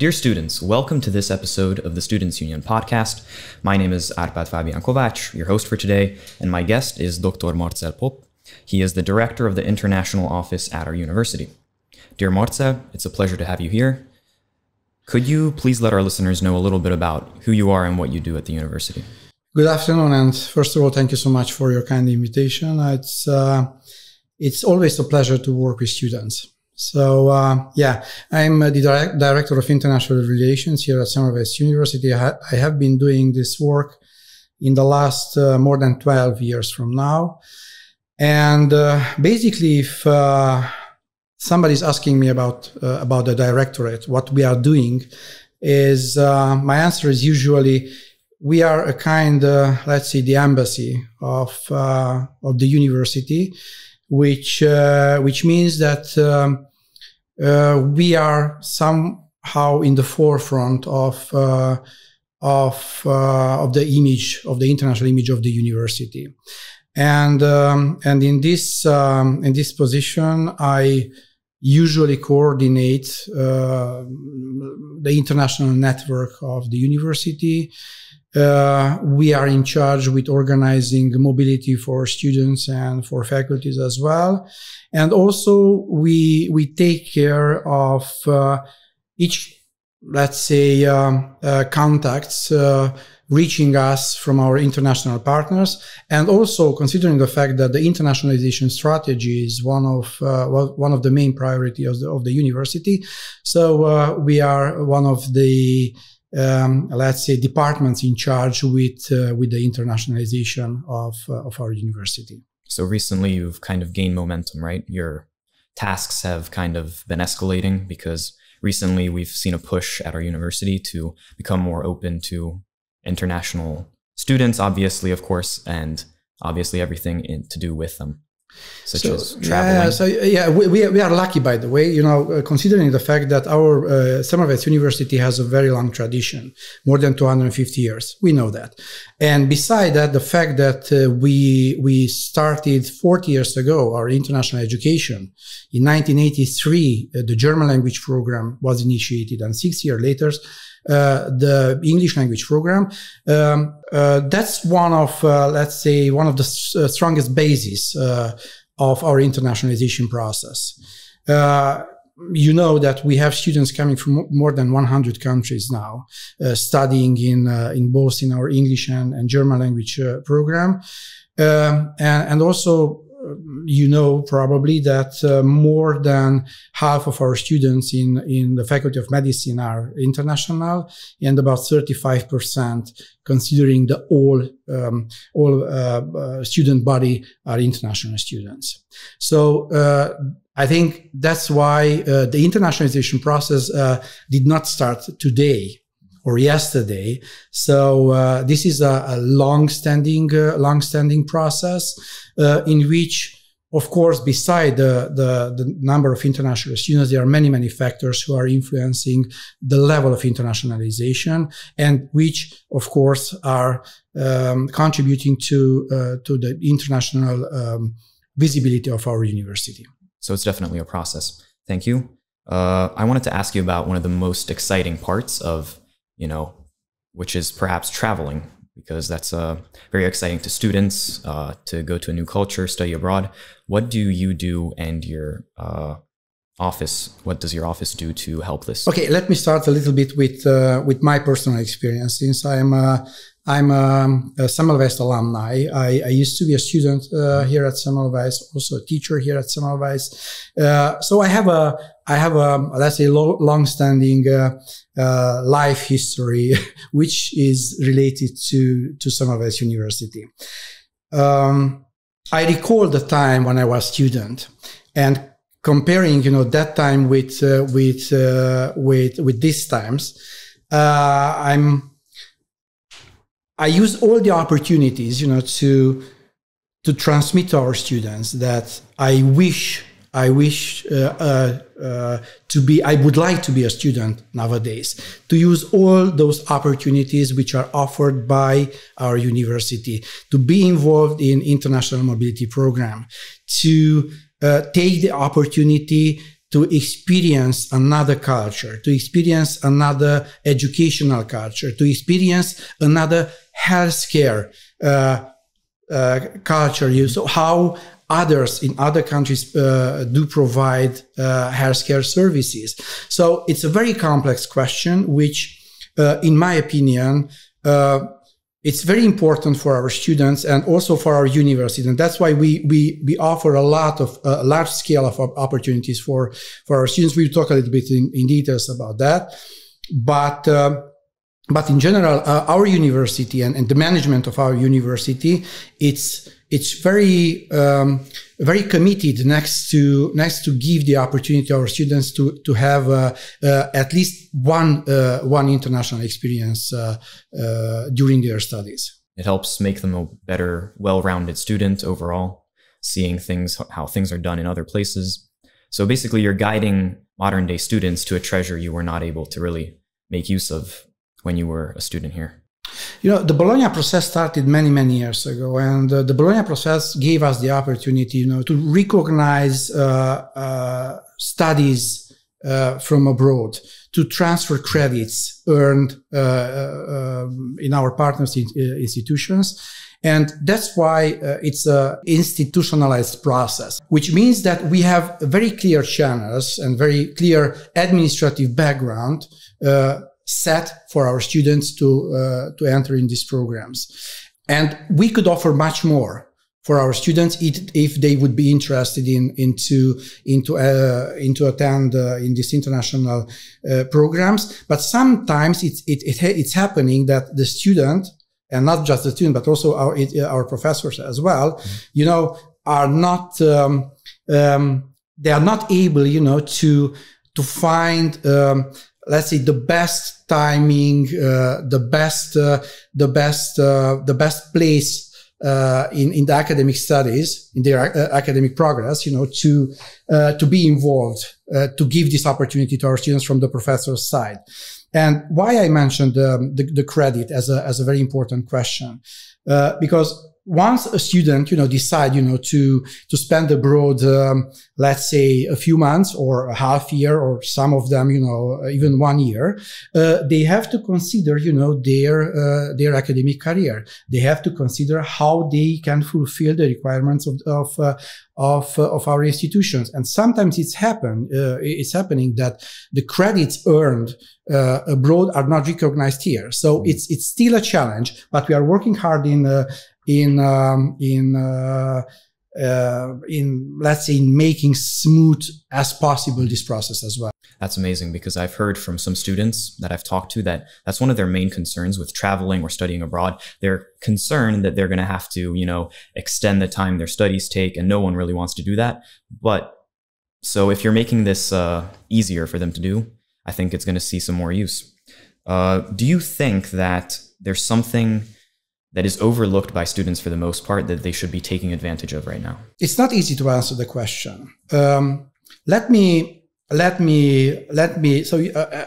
Dear students, welcome to this episode of the Students' Union podcast. My name is Arpad Fabian Kovac, your host for today, and my guest is Dr. Marcel Pop. He is the director of the international office at our university. Dear Marcel, it's a pleasure to have you here. Could you please let our listeners know a little bit about who you are and what you do at the university? Good afternoon, and first of all, thank you so much for your kind invitation. It's always a pleasure to work with students. So, I'm the Director of International Relations here at Semmelweis University. I have been doing this work in the last more than 12 years from now. And basically, if somebody's asking me about the directorate, what we are doing is, my answer is usually, we are a kind, let's say, the embassy of the university, which means that we are somehow in the forefront of the image, of the international image of the university, and in this position, I usually coordinate the international network of the university. We are in charge with organizing mobility for students and for faculties as well. And also we take care of each, let's say, contacts reaching us from our international partners. And also considering the fact that the internationalization strategy is one of the main priorities of the university. So we are one of the let's say, departments in charge with the internationalization of our university. So recently you've kind of gained momentum, right? Your tasks have kind of been escalating because recently we've seen a push at our university to become more open to international students, obviously, of course, and obviously everything to do with them. Such as traveling. We are lucky, by the way, considering the fact that our Semmelweis University has a very long tradition, more than 250 years. We know that. And beside that, the fact that we started 40 years ago, our international education. In 1983, the German language program was initiated, and 6 years later, the English language program. That's one of, let's say, one of the strongest bases of our internationalization process. You know that we have students coming from more than 100 countries now, studying in both in our English and German language program, and also. You know probably that more than half of our students in the Faculty of Medicine are international, and about 35%, considering the all student body, are international students. So I think that's why the internationalization process did not start today or yesterday. So this is a long-standing process in which, of course, beside the number of international students, there are many factors who are influencing the level of internationalization, and which, of course, are contributing to the international visibility of our university. So it's definitely a process. Thank you. I wanted to ask you about one of the most exciting parts of which is perhaps traveling, because that's very exciting to students to go to a new culture, study abroad. What do you do, and your office? What does your office do to help this? Okay, let me start a little bit with my personal experience. Since I'm a Semmelweis alumni. I used to be a student here at Semmelweis, also a teacher here at Semmelweis. So I have a let's say long-standing life history, which is related to Semmelweis University. I recall the time when I was a student, and comparing, that time with these times, I use all the opportunities, to transmit to our students that I would like to be a student nowadays, to use all those opportunities which are offered by our university, to be involved in international mobility program, to take the opportunity to experience another culture, to experience another educational culture, to experience another healthcare culture. So how others in other countries do provide healthcare services. So it's a very complex question, which, in my opinion, it's very important for our students and also for our university. And that's why we offer a large scale of opportunities for our students. We'll talk a little bit in details about that. But in general, our university and the management of our university, it's very very committed next to give the opportunity to our students to have at least one international experience during their studies. It helps make them a better, well-rounded student overall, seeing how things are done in other places. So basically, you're guiding modern-day students to a treasure you were not able to really make use of when you were a student here. The Bologna process started many years ago, and the Bologna process gave us the opportunity, to recognize studies from abroad, to transfer credits earned in our partners institutions. And that's why it's an institutionalized process, which means that we have very clear channels and very clear administrative background set for our students to enter in these programs. And we could offer much more for our students if they would be interested into attend in these international programs. But sometimes it's happening that the student, and not just the student, but also our professors as well, are not they are not able, to find let's say the best timing, the best place in the academic studies, in their academic progress, to be involved, to give this opportunity to our students from the professor's side. And why I mentioned the credit as a very important question, because once a student, decide, to spend abroad, let's say a few months or a half year, or some of them, even 1 year, they have to consider, their academic career. They have to consider how they can fulfill the requirements of our institutions. And sometimes it's happening that the credits earned abroad are not recognized here. So it's still a challenge, but we are working hard in let's say in making smooth as possible this process as well. That's amazing, because I've heard from some students that I've talked to that that's one of their main concerns with traveling or studying abroad. They're concerned that they're going to have to, extend the time their studies take, and no one really wants to do that. But so if you're making this easier for them to do, I think it's going to see some more use. Do you think that there's something that is overlooked by students for the most part that they should be taking advantage of right now? It's not easy to answer the question. Let me. So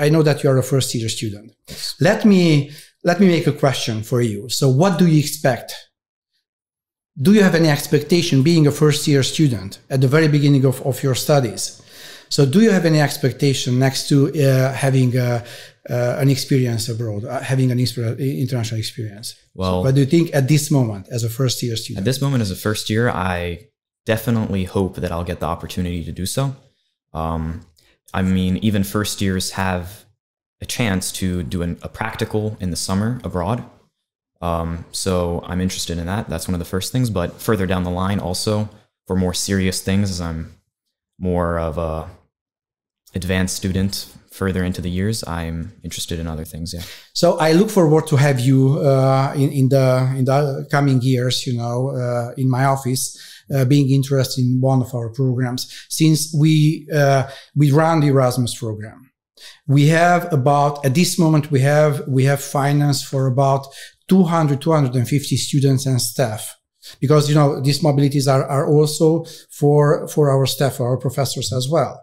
I know that you are a first year student. Yes. Let me make a question for you. So what do you expect? Do you have any expectation, being a first year student at the very beginning of your studies? So do you have any expectation next to having an experience abroad, having an international experience? Well, so what do you think at this moment as a first year student? At this moment as a first year, I definitely hope that I'll get the opportunity to do so. I mean, even first years have a chance to do a practical in the summer abroad. So I'm interested in that. That's one of the first things. But further down the line, also for more serious things, as I'm more of a advanced student further into the years, I'm interested in other things. Yeah. So I look forward to have you in the coming years, in my office, being interested in one of our programs. Since we run the Erasmus program, we have at this moment we have finance for about 250 students and staff. Because these mobilities are also for our staff, our professors as well,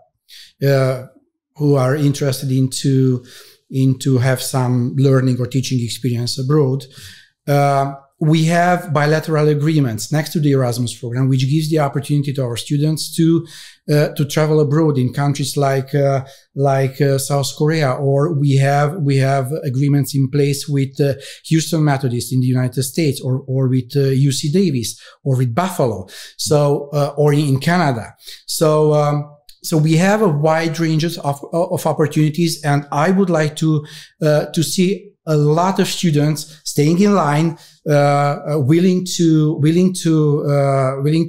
who are interested into have some learning or teaching experience abroad. we have bilateral agreements next to the Erasmus program, which gives the opportunity to our students to travel abroad in countries like South Korea, or we have agreements in place with Houston Methodist in the United States, or with UC Davis, or with Buffalo, or in Canada. So we have a wide range of opportunities, and I would like to see a lot of students staying in line, willing to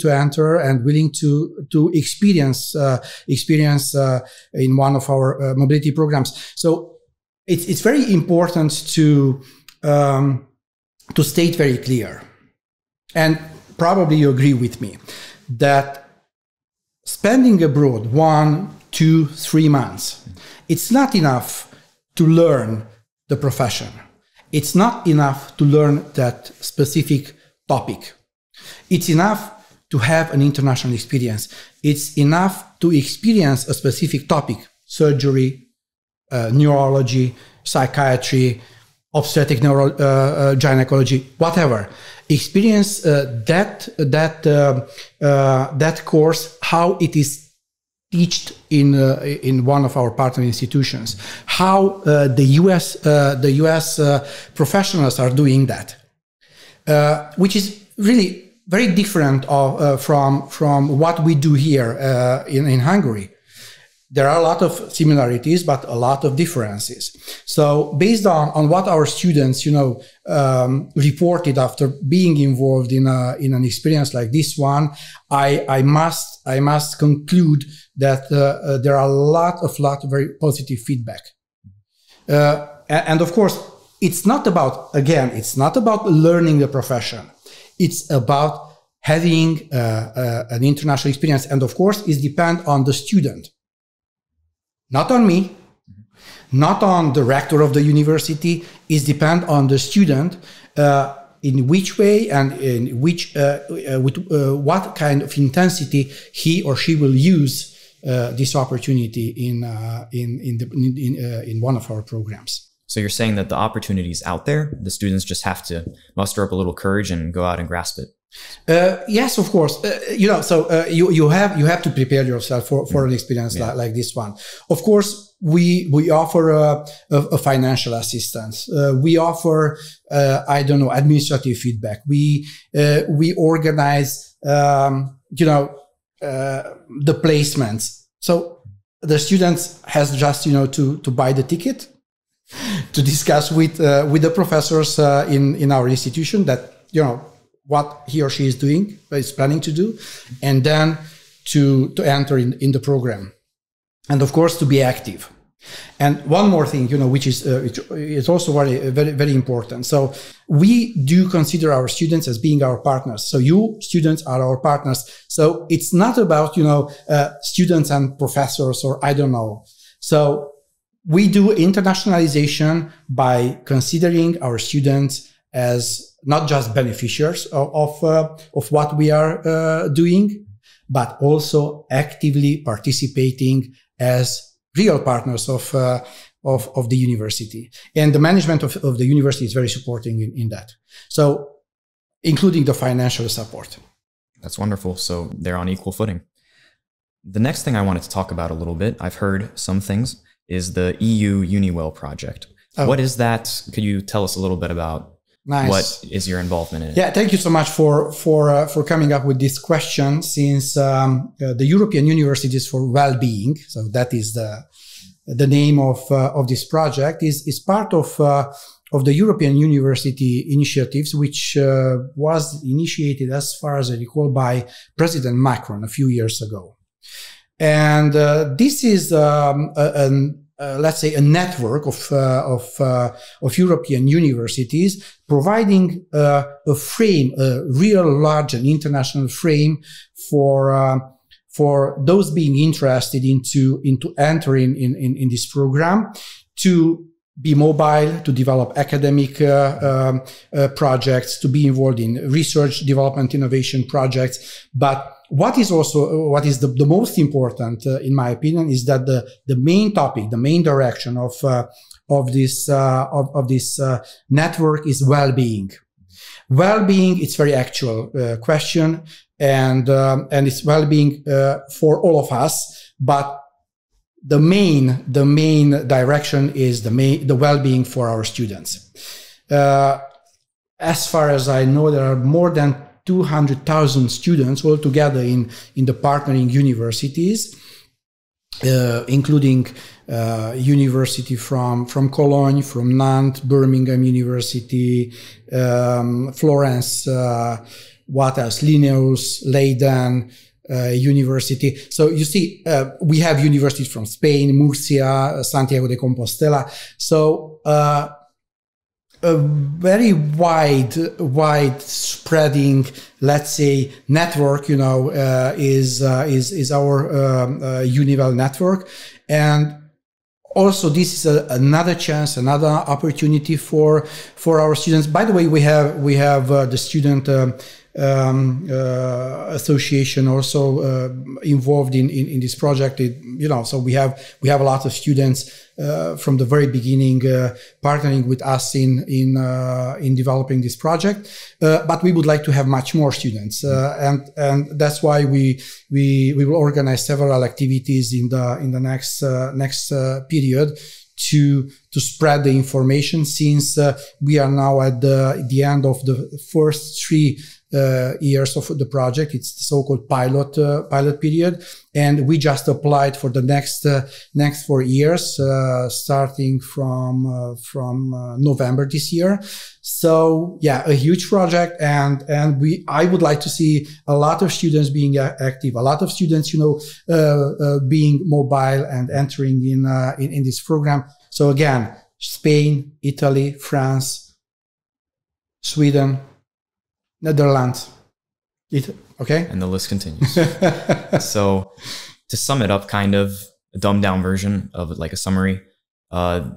enter and willing to experience in one of our mobility programs. So it's very important to state very clear, and probably you agree with me that spending abroad 1, 2, 3 months, it's not enough to learn the profession. It's not enough to learn that specific topic. It's enough to have an international experience. It's enough to experience a specific topic: surgery, neurology, psychiatry, obstetric gynecology, whatever. Experience that course, how it is taught in one of our partner institutions, how the US professionals are doing that, which is really very different from what we do here in Hungary. There are a lot of similarities, but a lot of differences. So based on what our students, reported after being involved in an experience like this one, I must conclude that there are a lot of very positive feedback. And of course, it's not about learning the profession. It's about having an international experience. And of course, it depends on the student. Not on me, not on the rector of the university. It depends on the student in which way and in which with what kind of intensity he or she will use this opportunity in one of our programs. So you're saying that the opportunity is out there. The students just have to muster up a little courage and go out and grasp it. Yes, of course. You have to prepare yourself for an experience like this one. Of course, we offer a financial assistance. We offer administrative feedback. We organize the placements. So the students has just to buy the ticket, to discuss with the professors in our institution that what he or she is planning to do, and then to enter in the program, and of course to be active. And one more thing, which is also very important. So we do consider our students as being our partners. So you students are our partners. So it's not about students and professors, or I don't know. So we do internationalization by considering our students as not just beneficiaries of what we are doing, but also actively participating as real partners of the university. And the management of the university is very supporting in that. So, including the financial support. That's wonderful. So they're on equal footing. The next thing I wanted to talk about a little bit, I've heard some things, is the EU UniWell project. Oh. What is that? Could you tell us a little bit about what is your involvement in it? Yeah, thank you so much for coming up with this question. Since the European Universities for Wellbeing, so that is the name of this project, is part of the European University initiatives, which was initiated, as far as I recall, by President Macron a few years ago. And this is let's say a network of European universities providing a frame, a real large and international frame for those being interested into entering in this program, to be mobile, to develop academic projects, to be involved in research, development, innovation projects. But what is the most important, in my opinion, is that the main topic, the main direction of this network is well-being. Well-being, it's very actual question, and it's well-being for all of us, but the main direction is the well-being for our students. As far as I know, there are more than 200,000 students altogether in the partnering universities, including university from Cologne, from Nantes, Birmingham University, Florence, what else? Linnaeus, Leiden, University. So you see, we have universities from Spain, Murcia, Santiago de Compostela. So a very wide spreading, let's say, network, is our Univel network. And also this is another chance, another opportunity for our students. By the way, we have the student association also involved in this project. So we have a lot of students from the very beginning partnering with us in developing this project. But we would like to have much more students, and that's why we will organize several activities in the next period to spread the information, since we are now at the end of the first 3 years of the project. It's the so-called pilot period, and we just applied for the next 4 years, starting from November this year. So yeah, a huge project, and I would like to see a lot of students being active, a lot of students being mobile and entering in this program. So again, Spain, Italy, France, Sweden, Netherlands. Okay? And the list continues. So to sum it up, kind of a dumbed down version of like a summary,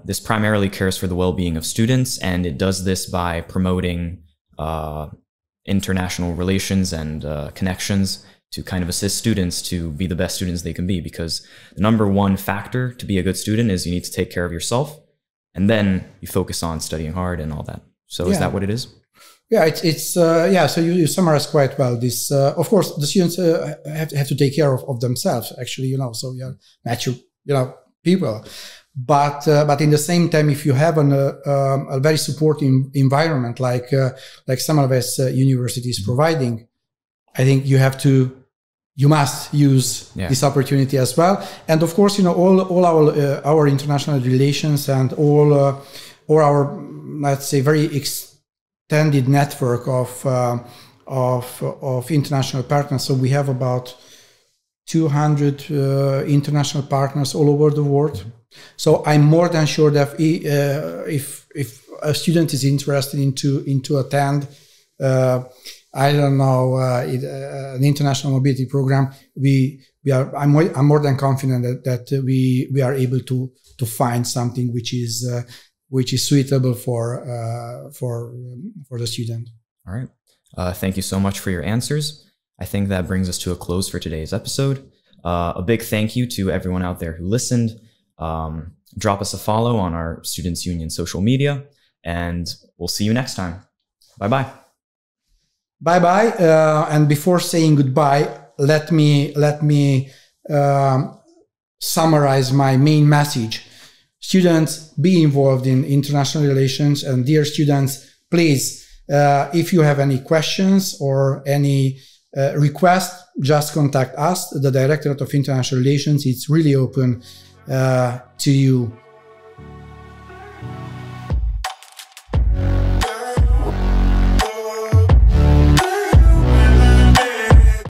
this primarily cares for the well-being of students, and it does this by promoting international relations and connections to kind of assist students to be the best students they can be, because the number one factor to be a good student is you need to take care of yourself, and then you focus on studying hard and all that. So is that what it is? Yeah, it's so you summarized quite well. This, of course, the students have to take care of themselves, actually, so we are mature, people. But in the same time, if you have a very supportive environment like Semmelweis University is providing, I think you must use this opportunity as well. And of course, all our international relations and all our, let's say, very extended network of international partners. So we have about 200 international partners all over the world. So I'm more than sure that if a student is interested into attend, I don't know, an international mobility program, I'm more than confident that we are able to find something which is suitable for the student. All right. Thank you so much for your answers. I think that brings us to a close for today's episode. A big thank you to everyone out there who listened. Drop us a follow on our Students Union social media, and we'll see you next time. Bye-bye. Bye-bye. And before saying goodbye, let me summarize my main message. Students, be involved in international relations. And dear students, please, if you have any questions or any request, just contact us. The Directorate of International Relations is really open to you.